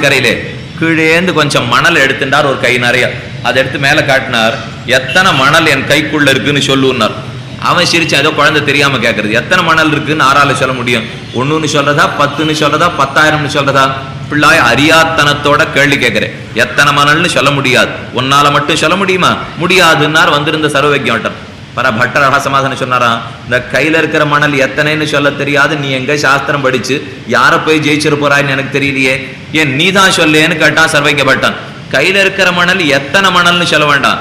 கரையிலே கீழேந்து கொஞ்சம் மணல் எடுத்துட்டார் ஒரு கை நிறைய. அதை எடுத்து மேலே காட்டினார். எத்தனை மணல் என் கைக்குள்ள இருக்குன்னு சொல்லுன்னார். அவன் சிரிச்சு ஏதோ குழந்தை தெரியாம கேட்கறது. எத்தனை மணல் இருக்குன்னு ஆறால சொல்ல முடியும்? 1ன்னு சொல்றதா, 10ன்னு சொல்றதா, 10,000ன்னு சொல்றதா? பிள்ளாய் அறியாத்தனத்தோட கேள்வி கேட்கிறேன். எத்தனை மணல்னு சொல்ல முடியாது. உன்னால மட்டும் சொல்ல முடியுமா? முடியாதுன்னார் வந்திருந்த சர்வவிஜ்ஞாட்டன். பட்டர் சமாதானம் சொன்னாராம், இந்த கையில இருக்கிற மணல் எத்தனைன்னு சொல்ல தெரியாது. நீ எங்க சாஸ்திரம் படிச்சு யார போய் ஜெயிச்சிரு போறான்னு எனக்கு தெரியலையே, ஏன் நீ தான் சொல்லேன்னு கேட்டான் சர்வைக்கப்பட்டான். கையில இருக்கிற மணல் எத்தனை மணல்னு சொல்ல வேண்டாம்,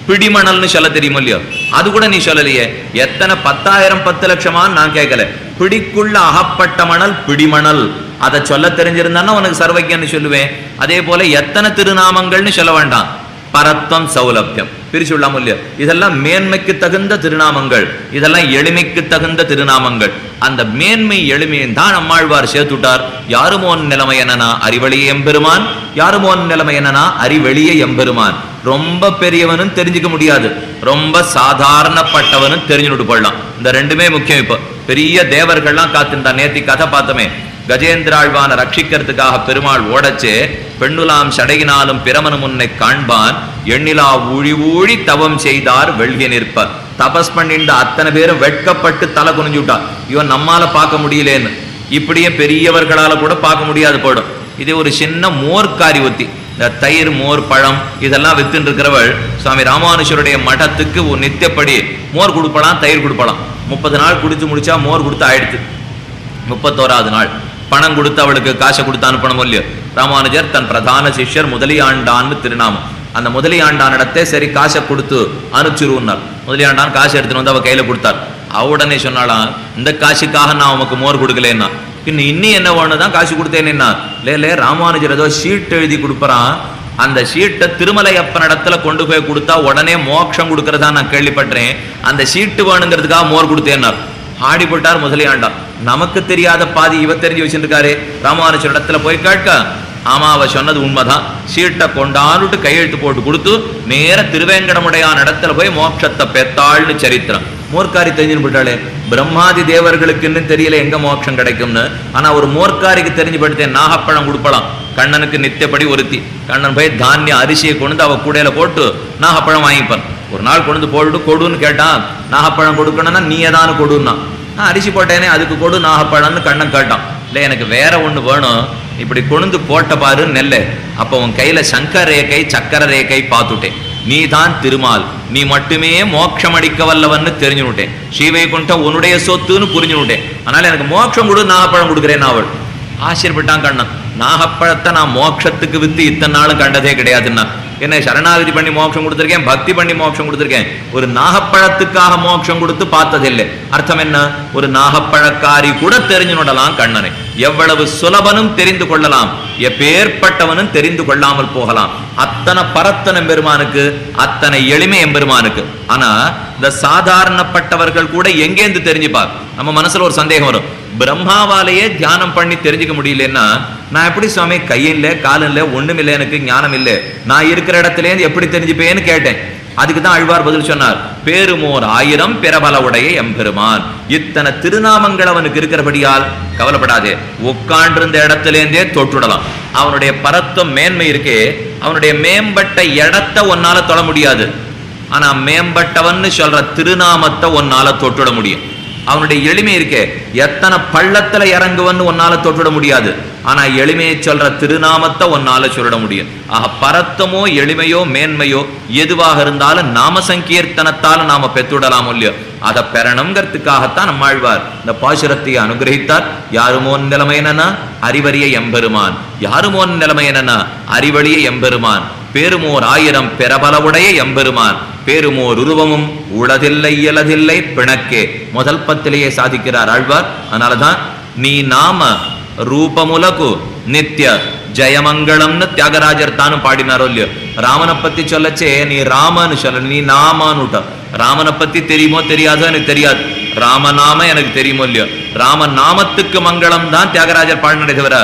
பிடி மணல்னு சொல்ல தெரியுமோ இல்லையோ, அது கூட நீ சொல்லலையே. எத்தனை 10,000 10 லட்சமான்னு நான் கேட்கல. பிடிக்குள்ள அகப்பட்ட மணல் பிடிமணல், அதை சொல்ல தெரிஞ்சிருந்தான்னா உனக்கு சர்வஜன்னு சொல்லுவேன். அதே போல எத்தனை திருநாமங்கள்னு சொல்ல வேண்டாம், பரத்வம் சௌலபியம் பிரிச்சு விடலாம் இல்லையா. இதெல்லாம் மேன்மைக்கு தகுந்த திருநாமங்கள், இதெல்லாம் எளிமைக்கு தகுந்த திருநாமங்கள். அந்த மேன்மை எளிமையை தான் நம்மாழ்வார் சேர்த்துட்டார். யாருமோன் நிலைமை என்னன்னா அறிவழிய எம்பெருமான், யாருமோன் நிலைமை என்னன்னா அறிவெளிய எம்பெருமான். ரொம்ப பெரியவனும் தெரிஞ்சுக்க முடியாது, ரொம்ப சாதாரணப்பட்டவனும் தெரிஞ்சுட்டு போடலாம். இந்த ரெண்டுமே முக்கியம். இப்போ பெரிய தேவர்கள்லாம் காத்திருந்தா. நேத்தி கதை பார்த்தோமே, கஜேந்திராழ்வான ரட்சிக்கிறதுக்காக பெருமாள் ஓடச்சே, பெண்ணுலாம் சடையினாலும் பிரமனு முன்னை காண்பான், எண்ணிலா ஊழி ஊழி தவம் செய்தார் வெள்கி நிற்ப. தபஸ் பண்ணிட்டு அத்தனை பேரும் வெட்கப்பட்டு தலை குனிஞ்சு விட்டான். இவன் நம்மால பார்க்க முடியலேன்னு. இப்படியே பெரியவர்களால கூட பார்க்க முடியாது போடும். இதே ஒரு சின்ன மோர்காரி ஒத்தி, இந்த தயிர் மோர் பழம் இதெல்லாம் வித்துன்னு இருக்கிறவள் சுவாமி ராமானுஷருடைய மடத்துக்கு ஒரு நித்தியப்படி மோர் கொடுப்பலாம், தயிர் கொடுப்பலாம். 30 நாள் குடிச்சு முடிச்சா மோர் கொடுத்து ஆயிடுத்து. 31வது நாள் பணம் கொடுத்து அவளுக்கு காசை கொடுத்து அனுப்பணும் இல்லையோ. ராமானுஜர் தன் பிரதான சிஷ்யர் முதலியாண்டான்னு திருநாமம். அந்த முதலியாண்டான் இடத்தை சரி காசை கொடுத்து அனுப்பிச்சிருந்தார். முதலியாண்டான் காசு எடுத்துன்னு வந்து அவ கையில கொடுத்தார். உடனே சொன்னாலாம், இந்த காசுக்காக நான் உனக்கு மோர் கொடுக்கலன்னா, இன்னும் என்ன வேணுதான் காசு கொடுத்தேன்னா, லே ராமானுஜர் ஏதோ ஷீட் எழுதி கொடுப்பறான். அந்த ஷீட்டை திருமலையப்பன் இடத்துல கொண்டு போய் கொடுத்தா உடனே மோட்சம் கொடுக்கறதா நான் கேள்விப்பட்டேன். அந்த ஷீட்டு வேணுங்கிறதுக்காக மோர் கொடுத்தேன்னார். ஆடிப்பட்டார் முதலியாண்டான். நமக்கு தெரியாத பாதி இவ தெரிஞ்சு வச்சுருக்காரு. ராமானுஜர் இடத்துல போய் கேட்க, ஆமா அவ சொன்னது உண்மைதான். சீட்டை கொண்டான்னுட்டு கையெழுத்து போட்டு கொடுத்து நேர திருவேங்கடமுடையான் இடத்துல போய் மோட்சத்தை பெத்தாள்னு சரித்திரம். மோர்க்காரி தெரிஞ்சுன்னு போயிட்டாளே. பிரம்மாதி தேவர்களுக்கு இன்னும் தெரியல எங்க மோட்சம் கிடைக்கும்னு. ஆனா ஒரு மோர்க்காரிக்கு தெரிஞ்சு போயிட்டேன். நாகப்பழம் கொடுப்பலாம். கண்ணனுக்கு நித்தியப்படி ஒருத்தி. கண்ணன் போய் தானிய அரிசியை கொண்டு அவ கூடையில போட்டு நாகப்பழம் வாங்கிப்பான். ஒரு நாள் கொண்டு போட்டு கொடுன்னு கேட்டான். நாகப்பழம் கொடுக்கணும்னா நீ ஏதானு கொடுன்னா, நான் அரிசி போட்டேனே அதுக்கு கொடு நாகப்பழம்னு கண்ணன் கேட்டான். இல்லை எனக்கு வேற ஒண்ணு வேணும், இப்படி கொண்டு போட்ட பாரு நெல்லை. அப்போ உன் கையில சங்கர ரேகை சக்கர ரேகை பார்த்துட்டேன். நீ தான் திருமால், நீ மட்டுமே மோட்சம் அடிக்க வல்லவன்னு தெரிஞ்சுட்டேன். ஸ்ரீவைகுண்டம் உன்னுடைய சொத்துன்னு புரிஞ்சுட்டேன். அதனால எனக்கு மோட்சம் கொடு, நாகப்பழம் கொடுக்குறேன். அவள் ஆச்சரியப்பட்டான் கண்ணன். நாகப்பழத்தை நான் மோட்சத்துக்கு வித்து இத்தனை நாளும் கண்டதே கிடையாதுன்னா. என்ன சரணாகதி பண்ணி மோட்சம் கொடுத்துருக்கேன், பக்தி பண்ணி மோட்சம் கொடுத்துருக்கேன். ஒரு நாகப்பழத்துக்காக மோட்சம் கொடுத்து பார்த்ததில்லை. அர்த்தம் என்ன? ஒரு நாகப்பழக்காரி கூட தெரிஞ்சுடலாம் கண்ணனை. எவ்வளவு சுலபனும் தெரிந்து கொள்ளலாம், எப்பேற்பட்டவனும் தெரிந்து கொள்ளாமல் போகலாம். அத்தனை பரத்தன எம்பெருமானுக்கு, அத்தனை எளிமை எம்பெருமானுக்கு. ஆனா இந்த சாதாரணப்பட்டவர்கள் கூட எங்கேருந்து தெரிஞ்சுப்பார்? நம்ம மனசுல ஒரு சந்தேகம் வரும். பிரம்மாவாலேயே தியானம் பண்ணி தெரிஞ்சுக்க முடியலன்னா நான் எப்படி சுவாமி கையில்லை காலம் இல்லை ஒண்ணும் இல்லை, எனக்கு ஞானம் இல்லை, நான் இருக்கிற இடத்துலேருந்து எப்படி தெரிஞ்சுப்பேன்னு கேட்டேன். அதுக்கு தான் ஆழ்வார் பதில் சொன்னார், பேருமோர் 1000 பிறபல உடைய எம்பெருமான். இத்தனை திருநாமங்கள் அவனுக்கு இருக்கிறபடியால் கவலைப்படாதே, உட்காண்டிருந்த இடத்திலேருந்தே தொட்டுடலாம். அவனுடைய பரத்துவம் மேன்மை இருக்கே, அவனுடைய மேம்பட்ட இடத்தை ஒன்னால தொட முடியாது. ஆனா மேம்பட்டவன்னு சொல்ற திருநாமத்தை ஒன்னால தொட்டுட முடியும். அவனுடைய எளிமை இருக்கே, எத்தனை பள்ளத்துல இறங்குவன்னு ஒன்னால தொட்டுட முடியாது. ஆனா எளிமையை சொல்ற திருநாமத்தை ஒன்னால சொல்லிட முடியும். ஆக பரத்தமோ எளிமையோ மேன்மையோ எதுவாக இருந்தாலும் நாம சங்கீர்த்தனத்தால நாம பெற்றுடலாம் இல்லையோ. அதை பெறணுங்கிறதுக்காகத்தான் நம்மாழ்வார் இந்த பாசுரத்தை அனுகிரகித்தார். யாருமோன் நிலைமை என்னன்னா அறிவறிய எம்பெருமான், யாருமோன் நிலைமை என்னன்னா அறிவழிய எம்பெருமான். பேருமோர் 1000 பிறபலவுடைய எம்பெருமான். பேருமோர் உருவமும் உளதில்லை இயலதில்லை பிணக்கே. முதல் பத்திலேயே சாதிக்கிறார் ஆழ்வார். அதனாலதான் நீ நாம ரூபமுலகு நித்ய ஜெயமங்கலம்னு தியாகராஜர் தானும் பாடினாரோ இல்லையோ. ராமனை பத்தி சொல்லச்சே நீ ராமன்னு சொல்ல, நீ நாமான்னு. ராமனை பத்தி தெரியுமோ தெரியாதோ எனக்கு தெரியாது, ராமநாம எனக்கு தெரியுமோ இல்லையோ. ராம நாமத்துக்கு மங்களம் தான் தியாகராஜர் பாடினதை தவிர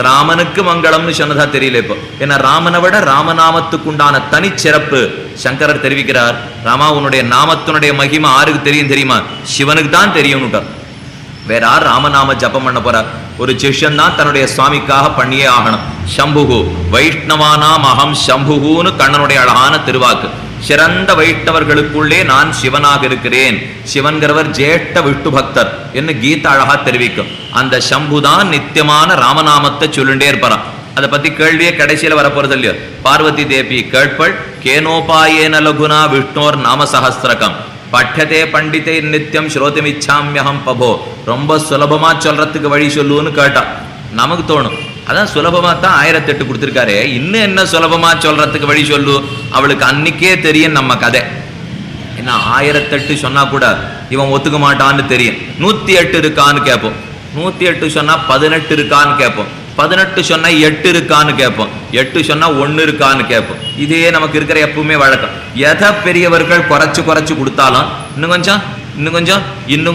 ராமனுக்கு மங்களம்னு சொன்னதா தெரியல இப்போ. ஏன்னா ராமனை விட ராமநாமத்துக்கு உண்டான தனிச்சிறப்பு சங்கரர் தெரிவிக்கிறார். ராமா உன்னுடைய நாமத்தினுடைய மகிமை ஆருக்கு தெரியும் தெரியுமா? சிவனுக்கு தான் தெரியும்னுட்டார். வேற யார் ராமநாம ஜபம் பண்ண போறார்? ஒரு சிஷ்யன் தான் தன்னுடைய சுவாமிக்காக பண்ணியே ஆகணும். சம்புகு வைஷ்ணவானாம் அகம் சம்புகுன்னு கண்ணனுடைய அழகான திருவாக்கு. சிறந்த வைஷ்ணவர்களுக்குள்ளே நான் சிவனாக இருக்கிறேன். சிவன்கிறவர் ஜேஷ்ட விஷ்ணு பக்தர் என்று கீதா அழகா தெரிவிக்கும். அந்த சம்புதான் நித்தியமான ராமநாமத்தை சொல்லிண்டே இருப்பாராம். அதை பத்தி கேள்வியே கடைசியில வரப்போறது இல்லையோ. பார்வதி தேவி கேட்பள் கேனோபாயேன லகுனா விஷ்ணோர் நாம சஹஸ்ரகம் பட்டதே பண்டிதை நித்தியம் ஸ்ரோதமிச்சாமியகம் பபோ. ரொம்ப சுலபமா சொல்றதுக்கு வழி சொல்லுன்னு கேட்டா நமக்கு தோணும், அதான் சுலபமா தான் 1008 கொடுத்திருக்காரு, இன்னும் என்ன சுலபமா சொல்றதுக்கு வழி சொல்லு. அவளுக்கு அன்னைக்கே தெரியும் நம்ம கதை. என்ன 1008 சொன்னா கூட இவன் ஒத்துக்க மாட்டான்னு தெரியும். 108 இருக்கான்னு கேட்போம். 108 சொன்னா 18 இருக்கான்னு கேட்போம். 18 சொன்னா 8 இருக்கான்னு கேட்போம். 8 சொன்னா 1 இருக்கான்னு கேட்போம். இதே நமக்கு இருக்கிற எப்பவுமே வழக்கம். எதை பெரியவர்கள் குறைச்சு கொடுத்தாலும் இன்னும்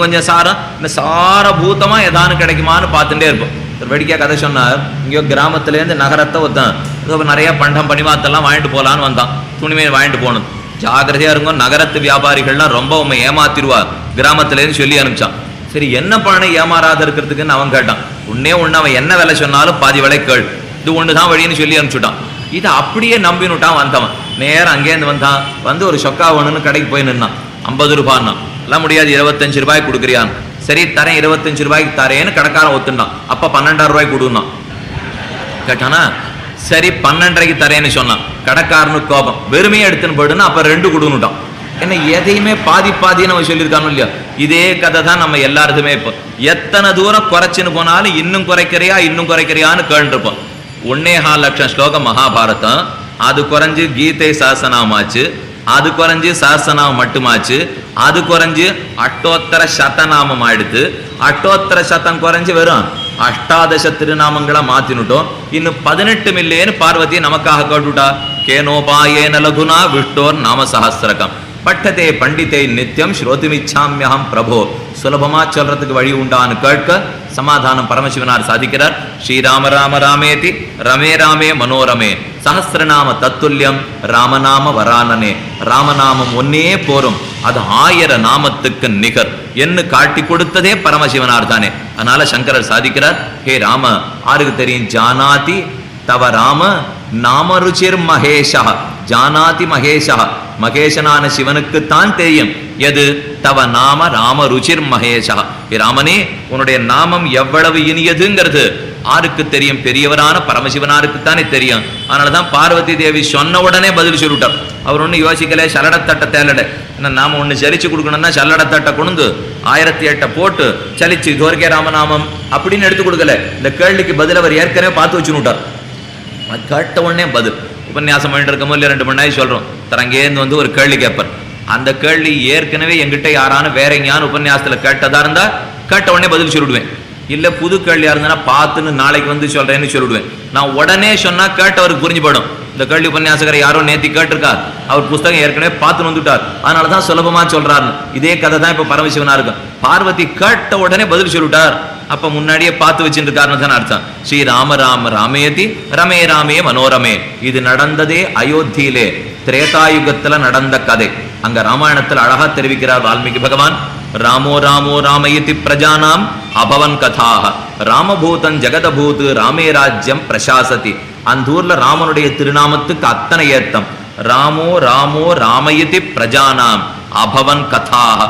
கொஞ்சம் சாரம் இந்த சாரபூதமா எதானு கிடைக்குமான்னு பார்த்துட்டே இருப்போம். ஒரு வேடிக்கையா கதை சொன்னார். இங்கேயோ கிராமத்திலேருந்து நகரத்தை ஒருத்தன் நிறைய பண்டம் பணிமாத்தெல்லாம் வாங்கிட்டு போகலான்னு வந்தான். துணிமையை வாங்கிட்டு போகணும். ஜாகிரதையா இருக்கும், நகரத்து வியாபாரிகள்லாம் ரொம்ப உண்மை ஏமாத்திடுவார் கிராமத்திலேருந்து சொல்லி அனுப்பிச்சான். சரி என்ன பண்ண ஏமாறாத இருக்கிறதுக்குன்னு அவன் கேட்டான். ஒன்னு அவன் என்ன வேலை சொன்னாலும் பாதி வேலை கேள், இது ஒண்ணுதான் வழின்னு சொல்லி அனுப்பிச்சுட்டான். இதை அப்படியே நம்பினுட்டான் வந்தவன். நேரம் அங்கேருந்து வந்தான். வந்து ஒரு சொக்கா ஒண்ணுன்னு கடைக்கு போய் நின்னான். 50 ரூபான்னா எல்லாம் முடியாது, 25 ரூபாய் கொடுக்குறியான். சரி தரேன், 25 ரூபாய்க்கு தரேன்னு கடைக்காரன் ஒத்துனான். அப்ப 12,000 ரூபாய் கொடுன்னான். கேட்டானா சரி 12,500க்கு தரேன்னு சொன்னான். கடைக்காரனுக்கு கோபம், வெறுமையை எடுத்துன்னு போயிடுன்னா அப்ப 2 கொடுன்னுட்டான். என்ன எதையுமே பாதின்னு அவன் சொல்லியிருக்கானோ இல்லையா. இதே கதை தான் நம்ம எல்லாருக்குமே. இப்போ எத்தனை தூரம் குறைச்சுன்னு போனாலும் இன்னும் குறைக்கிறியான்னு கேட்டுருப்போம். 1.25 லட்சம் ஸ்லோகம் மகாபாரதம், அது குறைஞ்சு கீதை சாசனாமாச்சு, அது குறைஞ்சு சாசனாமம் மட்டுமாச்சு, அது குறைஞ்சு அட்டோத்தர சதநாமம் ஆயிடுத்து, அட்டோத்தர சதம் குறைஞ்சு வெறும் 18 திருநாமங்களை மாத்தினுட்டோம். இன்னும் 18 மில்லியன் பார்வதி நமக்காக கேட்டுட்டா. கேனோபாயேன லகுனா விஷ்ணோர் நாம சஹஸ்ரகம் பட்டதே பண்டிதை நித்தியம் ஸ்ரோதிமிச்சாமியகம் பிரபோ. சுலபமா சொல்றதுக்கு வழி உண்டான்னு கேட்க சமாதானம் பரமசிவனார் சாதிக்கிறார். ஸ்ரீராம ராம ராமேதி ரமே ராமே மனோரமே சஹஸ்ரநாம தத்துல்யம் ராமநாம வரானனே. ராமநாமம் ஒன்னே போரும், அது 1000 நாமத்துக்கு நிகர் என்று காட்டி கொடுத்ததே பரமசிவனார் தானே. அதனால சங்கரர் சாதிக்கிறார், ஹே ராம ஆருக்கு தெரியும், ஜானாதி தவ ராம நாம ருச்சிர் மகேஷா. ஜானாதி மகேஷா, மகேஷனான சிவனுக்குத்தான் தெரியும் எது தவ நாம ராம ருச்சிர் மகேஷா. ராமனே உன்னுடைய நாமம் எவ்வளவு இனியதுங்கிறது ஆருக்கு தெரியும், பெரியவரான பரமசிவனாருக்குத்தானே தெரியும். அதனாலதான் பார்வதி தேவி சொன்ன உடனே பதில் சொல்லிட்டார். அவர் ஒன்னும் யோசிக்கல, சல்லடத்தட்டை தேலட. நாம ஒண்ணு சலிச்சு கொடுக்கணும்னா சல்லடத்தட்டை கொண்டு 1008 போட்டு சலிச்சு இதுவரைக்கே ராமநாமம் அப்படின்னு எடுத்து கொடுக்கல. இந்த கேள்விக்கு பதில் அவர் ஏற்கனவே பார்த்து வச்சுட்டார். கேட்ட உடனே பதில். உபன்யாசம் பண்ணிட்டு இருக்கமோ இல்லை 2 மணி நேரம் சொல்றோம். தரங்கேந்து வந்து ஒரு கேள்வி கேட்பார். அந்த கேள்வி ஏற்கனவே எங்கிட்ட யாரானு வேற எங்கேயான உபன்யாசத்துல கேட்டதா இருந்தா கேட்ட உடனே பதில் சொல்லிடுவேன். இல்ல புது கேள்வியா இருந்தா பார்த்துன்னு நாளைக்கு வந்து சொல்றேன்னு சொல்லிடுவேன். நான் உடனே சொன்னா கேட்டவருக்கு புரிஞ்சு போயிடும். இந்த கேள்வி உபன்யாசகரை யாரோ நேத்தி கேட்டிருக்கார், அவர் புஸ்தகம் ஏற்கனவே பார்த்துன்னு வந்துட்டார், அதனாலதான் சுலபமா சொல்றாரு. இதே கதை தான் இப்ப பரமசிவனா இருக்கும். பார்வதி கேட்ட உடனே பதில் சொல்லிட்டார். அப்ப முன்னாடியே பார்த்து வச்சுட்டு இருக்காருன்னு தான் அர்த்தம். ஸ்ரீ ராம ராம ராமேதி ரமே ராமே மனோரமே. இது நடந்ததே அயோத்தியிலே திரேதாயுகத்துல நடந்த கதை. அங்க ராமாயணத்துல அழகா தெரிவிக்கிறார் வால்மீகி பகவான். ராமோ ராமோ ராமயதி பிரஜானாம் அபவன் கதாக ராமபூதன் ஜெகதபூத் ராமே ராஜ்யம் பிரசாசதி. அந்த ஊர்ல ராமனுடைய திருநாமத்துக்கு அத்தனை ஏத்தம். ராமோ ராமோ ராமயதி பிரஜானாம் அபவன் கதாக.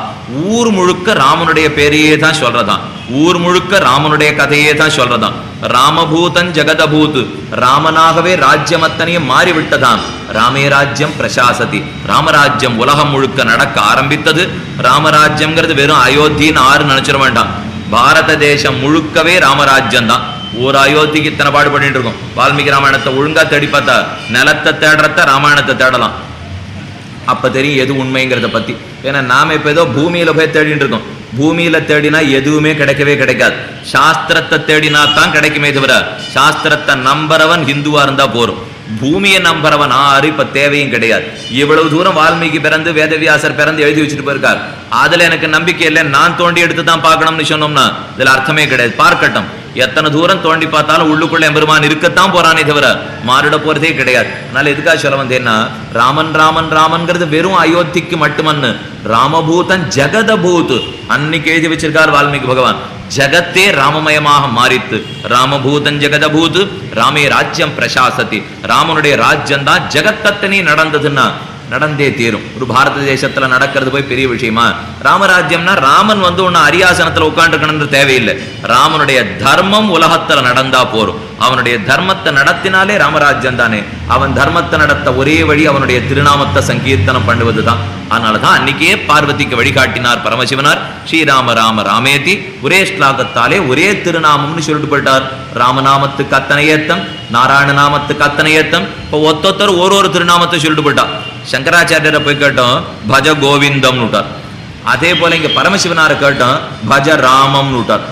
ஊர் முழுக்க ராமனுடைய பேரையே தான் சொல்றதான், ஊர் முழுக்க ராமனுடைய கதையே தான் சொல்றதான். ராமபூதன் ஜெகதபூத், ராமனாகவே ராஜ்யம் அத்தனையும் மாறிவிட்டதாம். ராமே ராஜ்யம் பிரசாசதி, ராமராஜ்யம் உலகம் முழுக்க நடக்க ஆரம்பித்தது. ராமராஜ்யம்ங்கிறது வெறும் அயோத்தின்னு ஆறு நினைச்சிட வேண்டாம். பாரத தேசம் முழுக்கவே ராமராஜ்யம் தான். ஒரு அயோத்திக்கு இத்தனை பாடுபட்டு இருக்கும். வால்மீகி ராமாயணத்தை ஒழுங்கா தேடி பார்த்தா நிலத்தை தேடுறத ராமாயணத்தை தேடலாம். அப்ப தெரியும் எது உண்மைங்கிறத பத்தி. ஏன்னா நாம இப்ப ஏதோ பூமியில போய் தேடிட்டு இருக்கோம். பூமியில தேடினா எதுவுமே கிடைக்கவே கிடைக்காது. சாஸ்திரத்தை தேடினா தான் கிடைக்குமே தவிர சாஸ்திரத்தை நம்புறவன் ஹிந்துவா இருந்தா போரும். பூமியை நம்புறவன் ஆறு இப்ப தேவையும் கிடையாது. இவ்வளவு தூரம் வால்மீகி பிறந்து வேதவியாசர் பிறந்து எழுதி வச்சுட்டு போயிருக்கார். அதுல எனக்கு நம்பிக்கை இல்லை, நான் தோண்டி எடுத்து தான் பார்க்கணும்னு சொன்னோம்னா இதுல அர்த்தமே கிடையாது. பார்க்கட்டும், எத்தனை தூரம் தோண்டி பார்த்தாலும் உள்ளுக்குள்ள எம்பெருமான் இருக்கத்தான் போறானே தவிர மாறிட போறதே கிடையாது. அதனால எதுக்காக சொல்ல வந்தேன்னா, ராமன் ராமன் ராமன்கிறது வெறும் அயோத்திக்கு மட்டுமன்னு, ராமபூதன் ஜெகதபூத் அன்னைக்கு எழுதி வச்சிருக்கார் வால்மீகி பகவான். ஜகத்தே ராமமயமாக மாறித்து. ராமபூதன் ஜெகதபூத் ராமே ராஜ்யம் பிரசாசதி. ராமனுடைய ராஜ்யம் தான் ஜெகத்தத்தனே நடந்ததுன்னா நடந்தே தீரும். ஒரு பாரத தேசத்துல நடக்கிறது போய் பெரிய விஷயமா? ராமராஜ்யம்னா ராமன் ஒன்னு அரியாசனத்துல உட்காந்துக்கணும்னு தேவையில்லை. ராமனுடைய தர்மம் உலகத்துல நடந்தா போரும். அவனுடைய தர்மத்தை நடத்தினாலே ராமராஜ்யம் தானே. அவன் தர்மத்தை நடத்த ஒரே வழி அவனுடைய திருநாமத்தை சங்கீர்த்தனம் பண்ணுவதுதான். அதனாலதான் அன்னைக்கே பார்வதிக்கு வழிகாட்டினார் பரமசிவனார். ஸ்ரீராம ராம ராமேதி, ஒரே ஸ்லாகத்தாலே ஒரே திருநாமம்னு சொல்லிட்டு போயிட்டார். ராமநாமத்துக்கு அத்தனை ஏத்தம், நாராயண நாமத்துக்கு அத்தனை ஏத்தம். இப்போ ஒத்தொத்தர் ஒரு திருநாமத்தை சொல்லிட்டு போயிட்டார். சங்கராச்சாரியரை போய் கேட்டோம், பஜ கோவிந்தம் விட்டார். அதே போல இங்க பரமசிவனாரை கேட்டோம், பஜ ராமம் விட்டார்.